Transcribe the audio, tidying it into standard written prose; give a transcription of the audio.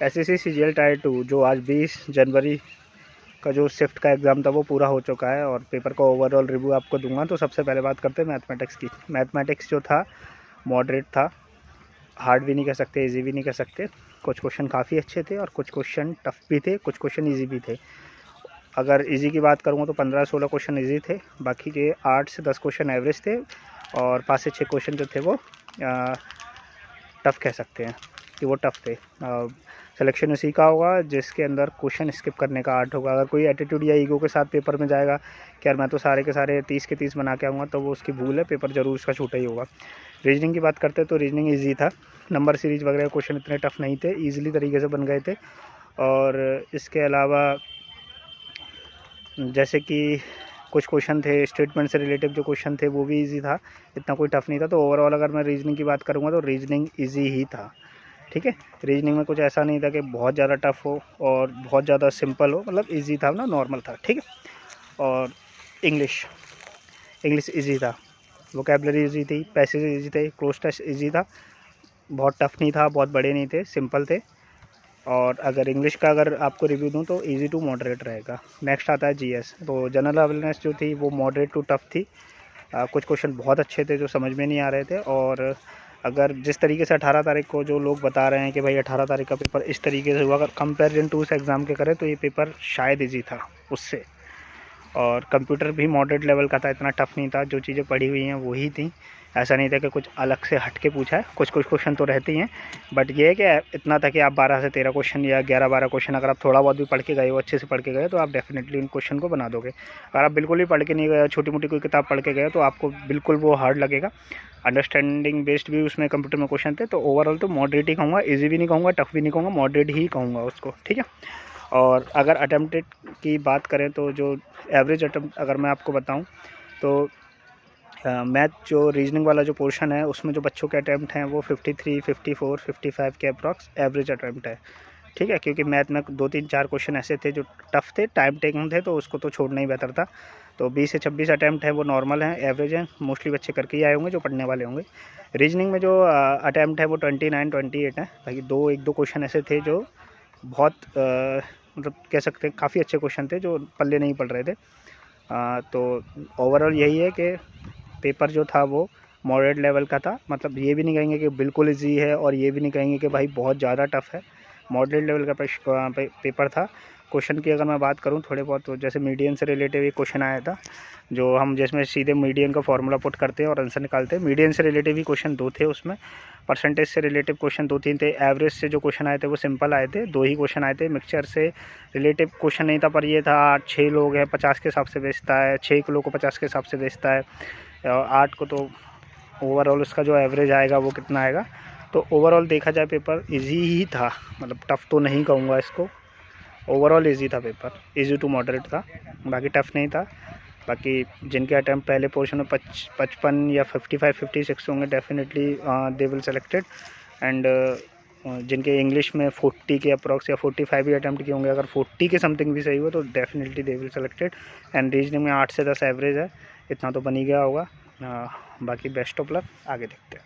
SSC CGL tyre 2 जो आज 20 जनवरी का जो शिफ्ट का एग्ज़ाम था वो पूरा हो चुका है और पेपर का ओवरऑल रिव्यू आपको दूंगा। तो सबसे पहले बात करते हैं मैथमेटिक्स की। मैथमेटिक्स जो था मॉडरेट था, हार्ड भी नहीं कह सकते, इजी भी नहीं कह सकते। कुछ क्वेश्चन काफ़ी अच्छे थे और कुछ क्वेश्चन टफ भी थे, कुछ क्वेश्चन ईजी भी थे। अगर इजी की बात करूँगा तो 15-16 क्वेश्चन इजी थे, बाकी के 8 से 10 क्वेश्चन एवरेज थे और 5 से 6 क्वेश्चन जो थे वो टफ़ कह सकते हैं कि वो टफ़ थे। सिलेक्शन उसी का होगा जिसके अंदर क्वेश्चन स्किप करने का आर्ट होगा। अगर कोई एटीट्यूड या ईगो के साथ पेपर में जाएगा कि यार मैं तो सारे के सारे 30 के 30 बना के आऊँगा, तो वो उसकी भूल है, पेपर ज़रूर उसका छूटा ही होगा। रीजनिंग की बात करते हैं तो रीजनिंग ईजी था, नंबर सीरीज़ वगैरह क्वेश्चन इतने टफ नहीं थे, ईजिली तरीके से बन गए थे। और इसके अलावा जैसे कि कुछ क्वेश्चन थे स्टेटमेंट से रिलेटिव, जो क्वेश्चन थे वो भी इजी था, इतना कोई टफ नहीं था। तो ओवरऑल अगर मैं रीजनिंग की बात करूँगा तो रीजनिंग इजी ही था, ठीक है। रीजनिंग में कुछ ऐसा नहीं था कि बहुत ज़्यादा टफ हो और बहुत ज़्यादा सिंपल हो, मतलब इजी था ना, नॉर्मल था, ठीक है। और इंग्लिश इजी था, वोकैबलरी इजी थी, पैसेज इजी थे, क्लोज टेस्ट इजी था, बहुत टफ नहीं था, बहुत बड़े नहीं थे, सिंपल थे। और अगर इंग्लिश का अगर आपको रिव्यू दूं तो इजी टू मॉडरेट रहेगा। नेक्स्ट आता है जीएस। तो जनरल अवेयरनेस जो थी वो मॉडरेट टू टफ थी। कुछ क्वेश्चन बहुत अच्छे थे जो समझ में नहीं आ रहे थे, और अगर जिस तरीके से 18 तारीख को जो लोग बता रहे हैं कि भाई 18 तारीख का पेपर इस तरीके से हुआ, अगर कंपेरिजन टू उस एग्ज़ाम के करें तो ये पेपर शायद ईजी था उससे। और कंप्यूटर भी मॉडरेट लेवल का था, इतना टफ नहीं था, जो चीज़ें पढ़ी हुई हैं वही थी। ऐसा नहीं था कि कुछ अलग से हट के पूछा है, कुछ कुछ क्वेश्चन तो रहते ही हैं, बट ये है कि इतना था कि आप 12 से 13 क्वेश्चन या 11-12 क्वेश्चन अगर आप थोड़ा बहुत भी पढ़ के गए हो, अच्छे से पढ़ के गए, तो आप डेफिनेटली उन क्वेश्चन को बना दोगे। अगर आप बिल्कुल ही पढ़ के नहीं गए, छोटी मोटी कोई किताब पढ़ के गए, तो आपको बिल्कुल वो हार्ड लगेगा। अंडरस्टैंडिंग बेस्ड भी उसमें कंप्यूटर में क्वेश्चन थे। तो ओवरऑल तो मॉडरेट ही कहूँगा, ईजी भी नहीं कहूँगा, टफ भी नहीं कहूँगा, मॉडरेट ही कहूँगा उसको, ठीक है। और अगर अटेम्प्टेड की बात करें तो जो एवरेज अटेम्प्ट अगर मैं आपको बताऊं तो मैथ जो रीजनिंग वाला जो पोर्शन है उसमें जो बच्चों के अटैम्प्ट हैं वो 53, 54, 55 के अप्रॉक्स एवरेज अटैम्प्ट है, ठीक है। क्योंकि मैथ में 2-3-4 क्वेश्चन ऐसे थे जो टफ थे, टाइम टेकिंग थे, तो उसको तो छोड़ना ही बेहतर था। तो 20 से 26 अटैम्प्ट है वो नॉर्मल हैं, एवरेज हैं, मोस्टली बच्चे करके ही आए होंगे जो पढ़ने वाले होंगे। रीजनिंग में जो अटैम्प्ट है वो 29-28 है। बाकी 1-2 क्वेश्चन ऐसे थे जो बहुत मतलब कह सकते हैं काफ़ी अच्छे क्वेश्चन थे जो पल्ले नहीं पड़ रहे थे। तो ओवरऑल यही है कि पेपर जो था वो मॉडरेट लेवल का था, मतलब ये भी नहीं कहेंगे कि बिल्कुल ईजी है और ये भी नहीं कहेंगे कि भाई बहुत ज़्यादा टफ है, मॉडरेट लेवल का पेपर था। क्वेश्चन की अगर मैं बात करूं थोड़े बहुत, तो जैसे मीडियन से रिलेटेड एक क्वेश्चन आया था, जो हम जिसमें सीधे मीडियन का फॉर्मूला पुट करते हैं और आंसर निकालते हैं। मीडियन से रिलेटेड ही क्वेश्चन 2 थे उसमें, परसेंटेज से रिलेटिव क्वेश्चन 2-3 थे, एवरेज से जो क्वेश्चन आए थे वो सिंपल आए थे, 2 ही क्वेश्चन आए थे। मिक्सचर से रिलेटिव क्वेश्चन नहीं था, पर ये था 6 लोग हैं 50 के हिसाब से बेचता है, 6 किलो को 50 के हिसाब से बेचता है, और 8 को, तो ओवरऑल उसका जो एवरेज आएगा वो कितना आएगा। तो ओवरऑल देखा जाए पेपर इजी ही था, मतलब टफ़ तो नहीं कहूँगा इसको, ओवरऑल इजी था पेपर, इजी टू मॉडरेट था, बाकी टफ़ नहीं था। बाकी जिनके अटैम्प्ट पहले पोर्शन में 55 या 55-56 होंगे definitely they will selected. And जिनके इंग्लिश में 40 के अप्रॉक्स या 45 ही अटैम्प्ट किए होंगे, अगर 40 के समथिंग भी सही हो तो definitely they will selected. And reasoning में 8 से 10 एवरेज है, इतना तो बन ही गया होगा। बाकी बेस्ट ऑफ लक, आगे देखते हैं।